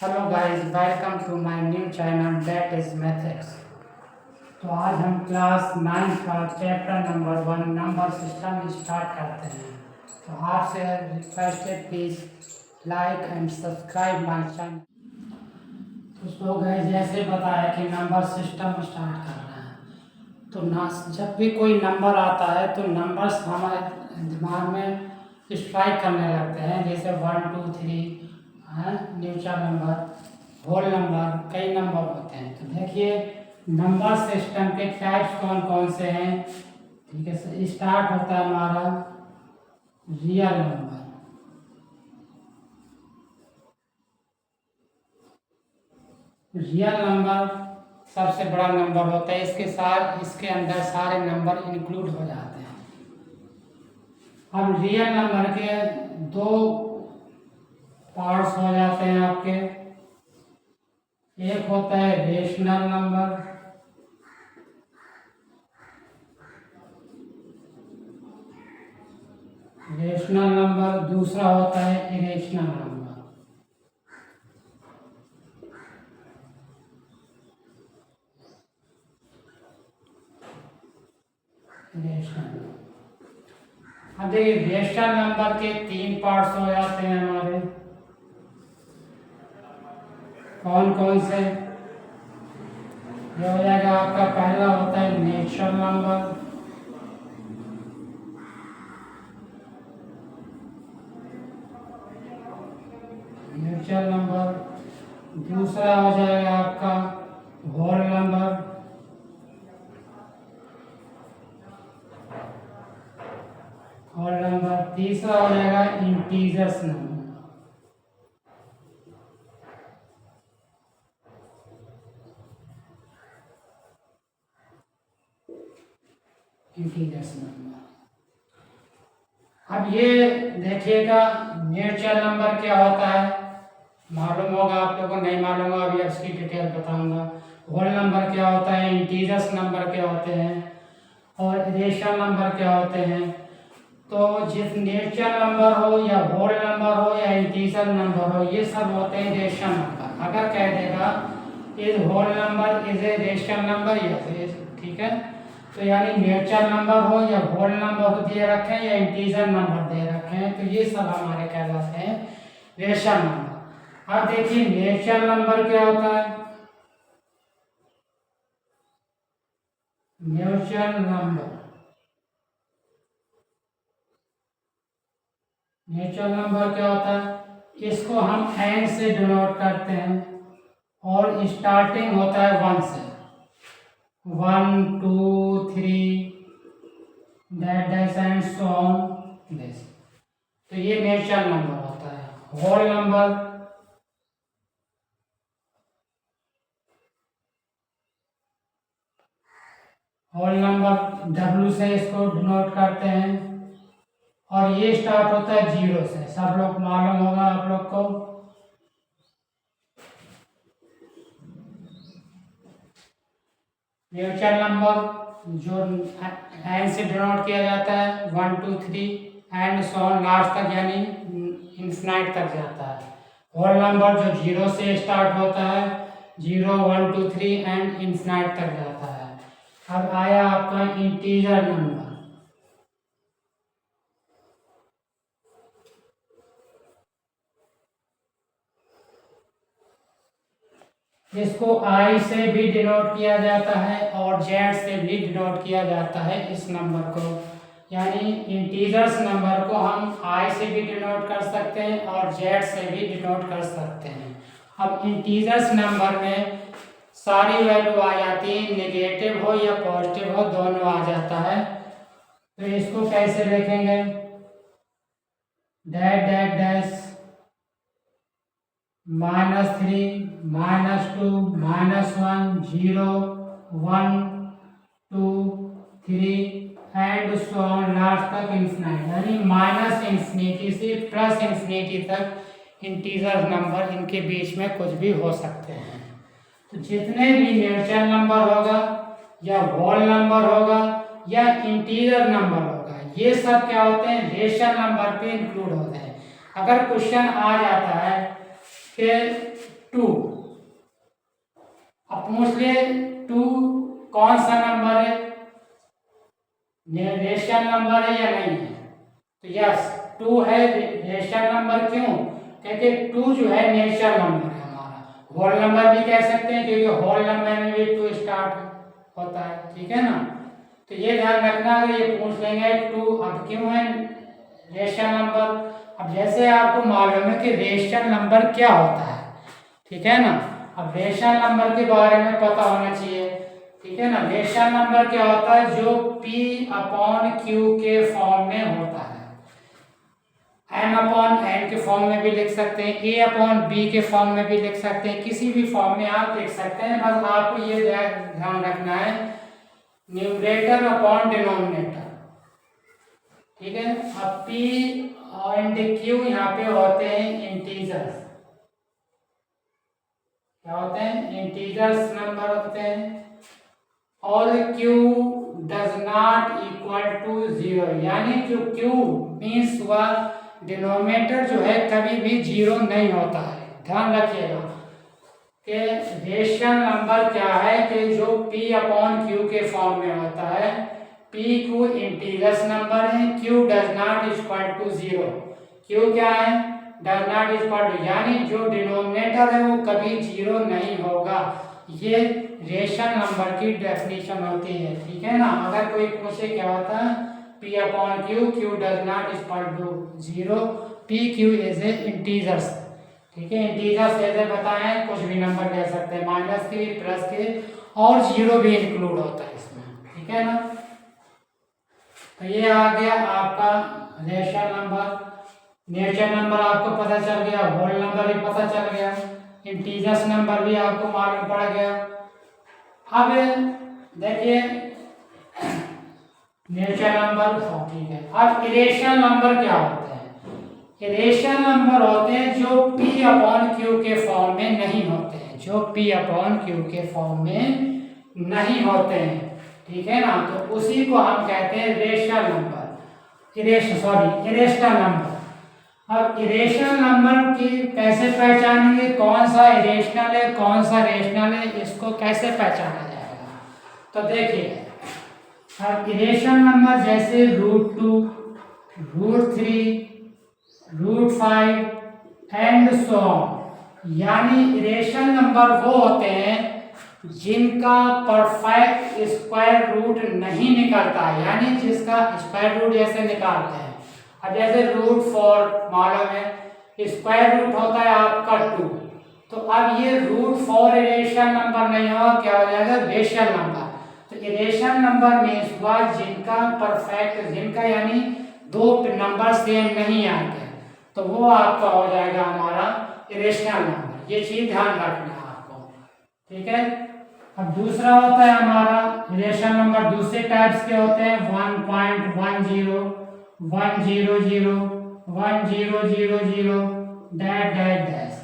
Hello guys, welcome to my new channel that is maths. तो आज हम class 9 का chapter number 1 number system start करते हैं। तो आपसे रिक्वेस्ट है, please like and subscribe my channel. तो गाइस, जैसे बताया कि नंबर सिस्टम स्टार्ट करना है, तो ना जब भी कोई नंबर आता है तो नंबर्स हमारे दिमाग में स्ट्राइक करने लगते हैं, जैसे 1 2 3 न्यूचर नंबर, होल नंबर, कई नंबर होते हैं। तो देखिए नंबर सिस्टम के टाइप्स कौन कौन से हैं। ठीक है, स्टार्ट होता है हमारा रियल नंबर। रियल नंबर सबसे बड़ा नंबर होता है, इसके अंदर सारे नंबर इंक्लूड हो जाते हैं। अब रियल नंबर के दो पार्ट्स हो जाते हैं आपके। एक होता है रेशनल नंबर, दूसरा होता है इरेशनल नंबर। अब देखिए रेशनल नंबर के 3 पार्ट्स हो जाते हैं हमारे। कौन कौन से? ये हो जाएगा आपका, पहला होता है नेचुरल नंबर, दूसरा हो जाएगा आपका होल नंबर, तीसरा हो जाएगा इंटीजर्स नंबर। अब ये देखिएगा नेचुरल नंबर क्या होता है, मालूम होगा आप लोगों को, नहीं मालूम होगा अभी इसकी डिटेल बताऊंगा। होल नंबर क्या होता है, इंटीजर्स नंबर क्या होते हैं, और रेशनल नंबर क्या होते हैं। तो जिस नेचुरल नंबर हो या होल नंबर हो या इंटीजर नंबर हो, ये सब होते हैं रेशनल नंबर। अगर कह देगा is whole number is a rational number, ठीक है, तो यानी नेचुरल नंबर हो या होल नंबर दे रखे हैं या इंटीजर नंबर दे रखे हैं, तो ये सब हमारे कहलाते हैं रेशनल नंबर। अब देखिए नेचुरल नंबर क्या होता है। नेचुरल नंबर क्या होता है, इसको हम n से डिनोट करते हैं और स्टार्टिंग होता है 1 से, 1 2 3 that and so on this. तो ये नेचुरल नंबर होता है। होल नंबर W से इसको डिनोट करते हैं, और ये स्टार्ट होता है 0 से, सब लोग मालूम होगा आप लोग को। नेचुरल नंबर जो n से डिनोट किया जाता है 1 2 3 एंड सो ऑन लास्ट तक, यानी इन्फिनाइट तक जाता है। होल नंबर जो 0 से स्टार्ट होता है, 0 1 2 3 एंड इन्फिनाइट तक जाता है। अब आया आपका इंटीजर नंबर। इसको I से भी डिनोट किया जाता है और Z से भी डिनोट किया जाता है इस नंबर को। यानी इंटीजर्स नंबर को हम I से भी डिनोट कर सकते हैं और Z से भी डिनोट कर सकते हैं। अब इंटीजर्स नंबर में सारी वैल्यू आ जाती है, नेगेटिव हो या पॉजिटिव हो, दोनों आ जाता है। तो इसको कैसे लिखेंगे, dash -3 -2 -1 0 1 2 3 and so on last तक इन्फिनाइट, यानी -इंफिनिटी से +इंफिनिटी तक इंटीजर नंबर, इनके बीच में कुछ भी हो सकते हैं। तो जितने भी नेचुरल नंबर होगा या होल नंबर होगा या इंटीजर नंबर होगा, ये सब क्या होते हैं, रेशनल नंबर पे इंक्लूड होते हैं। अगर क्वेश्चन आ जाता है कि 2। अब पूछ ले 2 कौन सा नंबर है, रेशनल नंबर है या नहीं है। तो यस 2 है रेशनल नंबर। क्यों? क्योंकि 2 जो है नेचुरल नंबर है हमारा। होल नंबर भी कह सकते हैं क्योंकि होल नंबर में भी 2 स्टार्ट होता है, ठीक है ना। तो ये ध्यान रखना, अगर ये पूछ लेंगे 2 अब क्यों है रेशनल नंबर। अब जैसे आपको मालूम है कि रेशनल नंबर क्या होता है, ठीक है ना। अब रेशनल नंबर के बारे में पता होना चाहिए, ठीक है ना। रेशनल नंबर क्या होता है, जो P/Q के फॉर्म में होता है। M/N के फॉर्म में भी लिख सकते हैं, A/B के फॉर्म में भी लिख सकते हैं, किसी भी फॉर्म में आप लिख सकते हैं। बस आपको ये ध्यान रखना है न्यूमरेटर अपॉन डिनोमिनेटर, ठीक है। अब P एंड Q यहाँ पे होते हैं इंटीजर्स। क्या होते हैं? इंटीजर्स नंबर होते हैं। और Q does not equal to 0, यानी जो Q मीन्स हुआ डिनोमिनेटर जो है कभी भी 0 नहीं होता है। ध्यान रखिएगा कि रेशनल नंबर क्या है कि जो P/Q के फॉर्म में होता है। P इंटीजर्स नंबर है, Q does not equal to 0। Q क्या है? डज नॉट इक्वल टू, यानी जो डिनोमिनेटर है वो कभी 0 नहीं होगा। ये रेशनल नंबर की डेफिनेशन होती है, ठीक है ना। अगर कोई पूछे क्या होता है P/Q, Q does not equal to 0, PQ is a integers, ठीक है। इंटीजर्स जैसे बताएं कुछ भी नंबर ले सकते हैं, माइनस के, प्लस के, और 0 भी इंक्लूड होता है इसमें, ठीक है ना। तो ये आ गया आपका रेशनल नंबर। नेचुरल नंबर आपको पता चल गया, होल नंबर भी पता चल गया, इंटीजर्स नंबर भी आपको मालूम पड़ गया। अब देखिए नेचुरल नंबर, ठीक है। अब इरेशनल नंबर क्या होते हैं? इरेशनल नंबर होते हैं जो P/Q के फॉर्म में नहीं होते हैं, जो P/Q के फॉर्म में नहीं होते हैं, ठीक है ना। तो उसी को हम कहते हैं रेशनल नंबर, इरेशनल नंबर। अब इरेशनल नंबर की कैसे पहचानेंगे, कौन सा इरेशनल है कौन सा रेशनल है, इसको कैसे पहचाना जाएगा। तो देखिए अब इरेशनल नंबर जैसे √2, √3, √5 एंड सो ऑन, यानी इरेशनल नंबर वो होते हैं जिनका परफेक्ट स्क्वायर रूट नहीं निकलता है, यानी जिसका स्क्वायर रूट जैसे निकालते हैं। अब जैसे √4 मालूम है स्क्वायर रूट होता है आपका 2, तो अब ये √4 इरेशनल नंबर नहीं होगा, क्या हो जाएगा? Rational number. तो इरेशनल नंबर मीन्स हुआ जिनका परफेक्ट, जिनका यानी दो नंबर सेम नहीं आते, तो वो आपका हो जाएगा हमारा इरेशनल नंबर। ये चीज ध्यान रखना है आपको, ठीक है। अब दूसरा होता है हमारा इरेशनल नंबर, दूसरे टाइप्स के होते हैं 1.10, 100, 1000, डैश।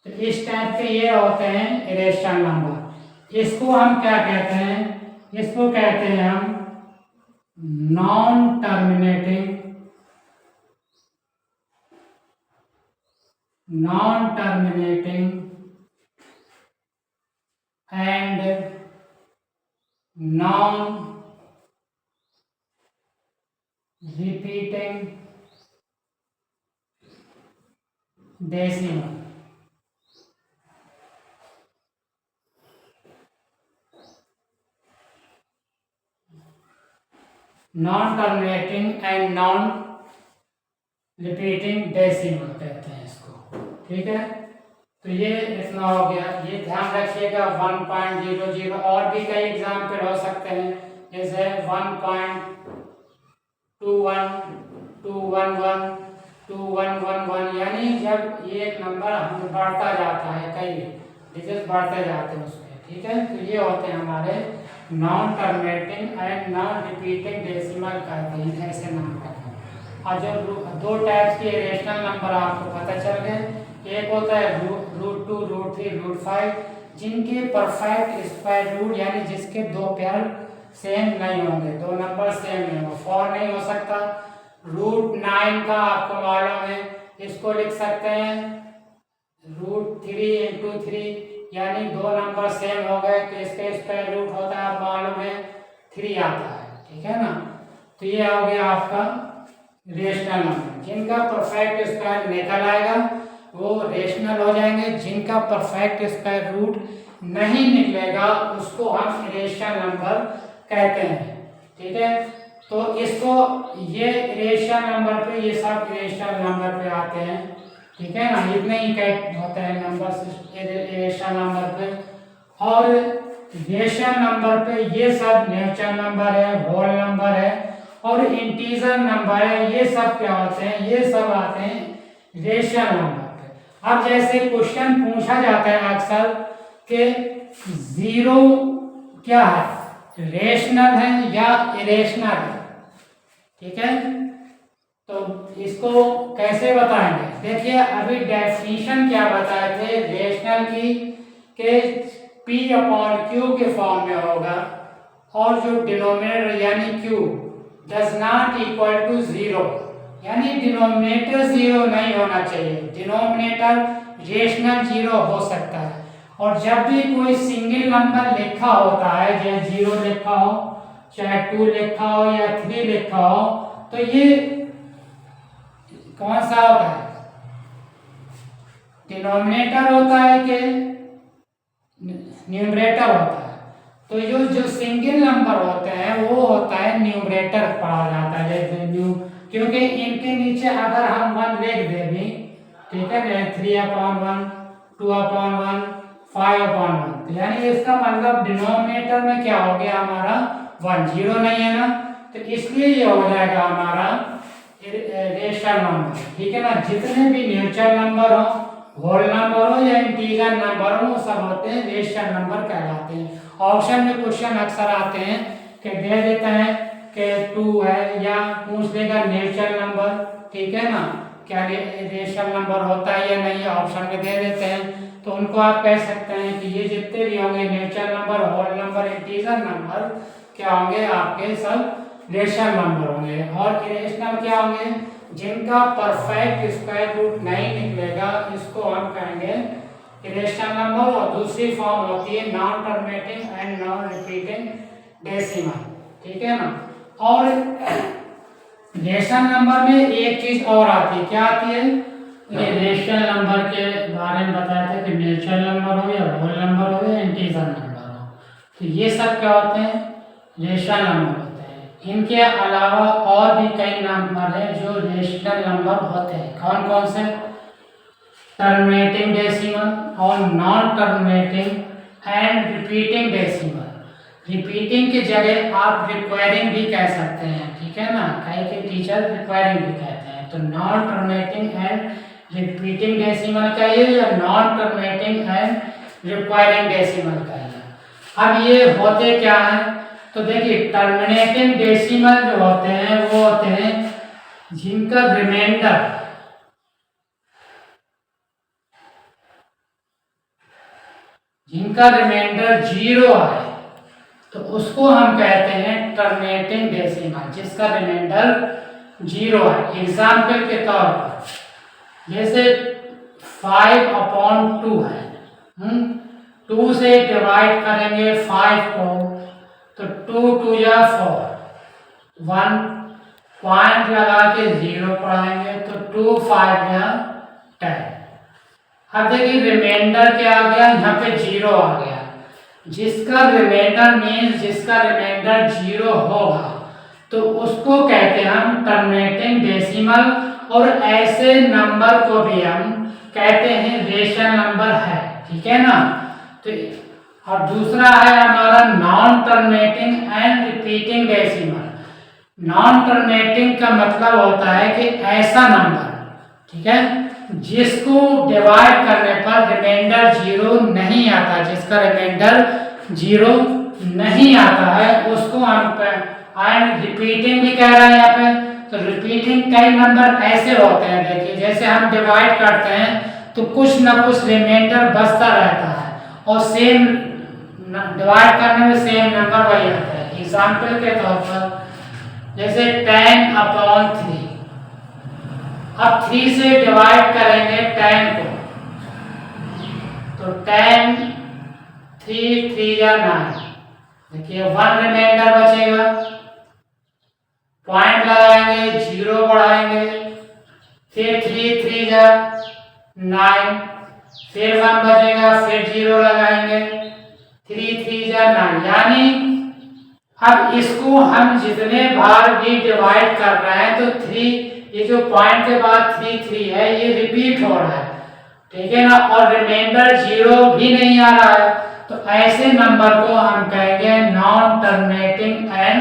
तो इस टाइप के ये होते हैं इरेशनल नंबर। इसको हम क्या कहते हैं? इसको कहते हैं हम non terminating and non repeating decimal. Non terminating and non repeating decimal कहते हैं इसको, ठीक है। तो ये इतना हो गया, ये ध्यान रखिएगा। 1.00 और भी कई एग्जाम्पल हो सकते हैं, जैसे 1.21, 211, 2111, यानी जब ये नंबर हम बढ़ता जाता है, कई डिजिट बढ़ते जाते हैं उसमें, ठीक है। तो ये होते हैं हमारे non terminating and non repeating decimal कहते हैं, ऐसे नाम रखें। और जो दो टाइप्स के रेशनल नंबर आपको पता चल गए, एक होता है √2, √3, √5, जिनके परफेक्ट स्क्वायर रूट यानी जिसके दो पेयर सेम नहीं होंगे, दो नंबर सेम नहीं होंगे, 4 नहीं हो सकता। √9 का आपको मालूम है, इसको लिख सकते हैं √3 × 3 यानी दो नंबर सेम हो गए तो इसका स्क्वायर रूट होता है, आप मालूम है 3 आता है, ठीक है ना। तो ये हो गया आपका रेशनल नंबर। जिनका परफेक्ट स्क्वायर निकल आएगा वो रेशनल हो जाएंगे, जिनका परफेक्ट स्क्वायर रूट नहीं निकलेगा उसको हम इरेशनल नंबर कहते हैं, ठीक है। तो इसको ये इरेशनल नंबर पे, ये सब इरेशनल नंबर पे आते हैं, ठीक है ना। इतने ही कैट होते हैं नंबर इरेशनल नंबर पे। और रेशनल नंबर पे ये सब नेचुरल नंबर है, होल नंबर है और इंटीजर नंबर है, ये सब क्या होते हैं, ये सब आते हैं रेशनल नंबर पे। अब जैसे क्वेश्चन पूछा जाता है अक्सर कि 0 क्या है, रेशनल है या इरेशनल है, ठीक है। तो इसको कैसे बताएंगे, देखिए अभी डेफिनेशन क्या बताए थे रेशनल की के P/Q के फॉर्म में होगा और जो डिनोमिनेटर यानी Q does not equal to 0, यानी डिनोमिनेटर 0 नहीं होना चाहिए, डिनोमिनेटर रेशनल 0 हो सकता है। और जब भी कोई सिंगल नंबर लिखा होता है, चाहे 0 लिखा हो, चाहे 2 लिखा हो या 3 लिखा हो, तो ये कौन सा होता है, डिनोमिनेटर होता है कि न्यूमरेटर होता है। तो जो सिंगल नंबर होते हैं वो होता है न्यूमरेटर पढ़ा जाता है, जैसे क्योंकि इनके नीचे अगर हम 1 लिख दे भी, ठीक है, 3/1, 2/1, 5/1, तो यानी इसका मतलब डिनोमिनेटर में क्या हो गया हमारा 1, 0 नहीं है ना, तो इसलिए ये हो जाएगा हमारा रेशनल नंबर, ठीक है ना। जितने भी नेचुरल नंबर हो, होल नंबर हो या इंटीजर नंबर हो, वो सब होते हैं रेशनल नंबर कहलाते हैं। ऑप्शन में क्वेश्चन अक्सर आते हैं कि दे देता है कि 2 है या पूछ लेगा नेचुरल नंबर, ठीक है ना, क्या रेशनल नंबर होता है या नहीं, ऑप्शन में दे देते हैं। तो उनको आप कह सकते हैं कि ये जितने भी होंगे natural number, whole number, integer number क्या होंगे, आपके सब रेशनल नंबर होंगे। और इरेशनल क्या होंगे, जिनका परफेक्ट स्क्वायर रूट नहीं निकलेगा, इसको हम कहेंगे इरेशनल नंबर। और दूसरी फॉर्म होती है non terminating and non repeating decimal, ठीक है ना। और रेशनल नंबर में एक चीज और आती है, क्या आती है, ये रेशनल नंबर के बारे में बताया था कि नेचुरल नंबर हो या होल नंबर हो या इंटीजर नंबर हो, तो ये सब क्या होते हैं, रेशनल नंबर होते हैं। इनके अलावा और भी कई नंबर हैं जो रेशनल नंबर होते हैं, कौन कौन से, टर्मिनेटिंग डेसिमल और non terminating and repeating decimal. Repeating की जगह आप रिक्वायरिंग भी कह सकते हैं, ठीक है ना, कई के टीचर रिक्वायरिंग भी कहते हैं। तो non terminating and repeating decimal कहिए या non terminating and requiring decimal कहिए। अब ये होते क्या है, तो देखिए टर्मिनेटिंग डेसिमल जो होते हैं वो होते हैं जिनका रिमाइंडर जिनका रिमाइंडर 0 है, तो उसको हम कहते हैं टर्मिनेटिंग डेसिमल, जिसका रिमाइंडर 0 है। एग्जाम्पल के तौर पर जैसे 5/2 है, 2 से डिवाइड करेंगे 5 को, तो 2 2 या 4, 1 पॉइंट लगा के 0 पढ़ाएंगे तो 2 5 या 10। अब देखिए रिमाइंडर क्या आ गया, यहाँ पे 0 आ गया, जिसका रिमाइंडर मीन्स जिसका रिमाइंडर 0 होगा तो उसको कहते हैं हम टर्मिनेटिंग डेसिमल। और ऐसे नंबर को भी हम कहते हैं रेशनल नंबर है, ठीक है ना। तो और दूसरा है हमारा non terminating and repeating decimal. Non terminating का मतलब होता है कि ऐसा नंबर, ठीक है, जिसको डिवाइड करने पर रिमाइंडर 0 नहीं आता, जिसका रिमाइंडर 0 नहीं आता है, उसको हम एंड रिपीटिंग भी कह रहे हैं यहाँ पे। तो रिपीटिंग कई नंबर ऐसे होते हैं, देखिए जैसे हम डिवाइड करते हैं तो कुछ ना कुछ रिमाइंडर बचता रहता है और सेम डिवाइड करने में सेम नंबर वही आता है। एग्जाम्पल के तौर पर जैसे 10/3, अब 3 से डिवाइड करेंगे 10 को तो 10 3 3 या 9, देखिए 1 रिमाइंडर बचेगा, पॉइंट लगाएंगे, 0 बढ़ाएंगे, फिर 3 3 जा 9, फिर 1 बचेगा, फिर 0 लगाएंगे, 3 3 जा 9। यानी अब इसको हम जितने बार भी डिवाइड कर रहे हैं तो 3, ये जो पॉइंट के बाद 3 3 है ये रिपीट हो रहा है, ठीक है ना, और रिमाइंडर 0 भी नहीं आ रहा है, तो ऐसे नंबर को हम कहेंगे non terminating and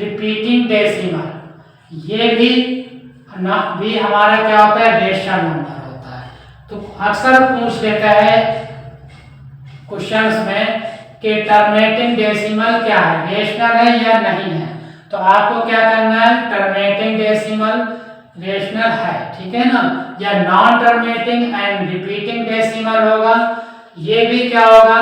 repeating decimal. ये भी हमारा क्या होता है, रेशनल नंबर होता है। तो अक्सर पूछ लेता है क्वेश्चंस में कि टर्मिनेटिंग डेसिमल क्या है, रेशनल है या नहीं है। तो आपको क्या करना है, टर्मिनेटिंग डेसिमल रेशनल है, ठीक है ना, या non terminating and repeating decimal होगा, ये भी क्या होगा,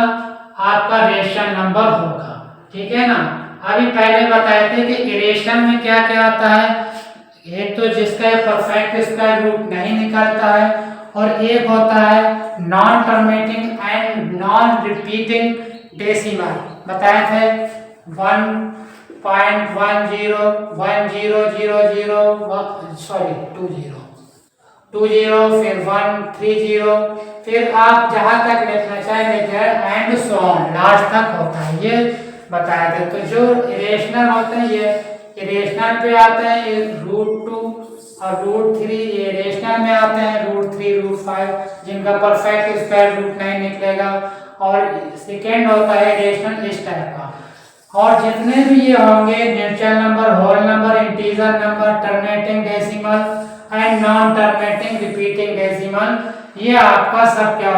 आपका रेशनल नंबर होगा, ठीक है ना। अभी पहले बताए थे कि इरेशनल में क्या क्या आता है, एक तो जिसका परफेक्ट स्क्वायर रूट नहीं निकलता है, और एक होता है non terminating and non repeating decimal. बताए थे 1.1000 फिर 130, फिर आप जहां तक लिखना चाहे लिखे, एंड सो ऑन, लास्ट तक होता है, ये बताया थे। तो जो इरेशनल होते हैं ये इरेशनल पे आते हैं, ये √2 और √3 ये इरेशनल में आते हैं, √3 √5 जिनका परफेक्ट स्क्वायर रूट नहीं निकलेगा, और सेकेंड होता है इरेशनल इस टाइप का। और जितने भी ये होंगे natural number, whole number, integer number, terminating decimal and non terminating repeating decimal, ये आपका सब क्या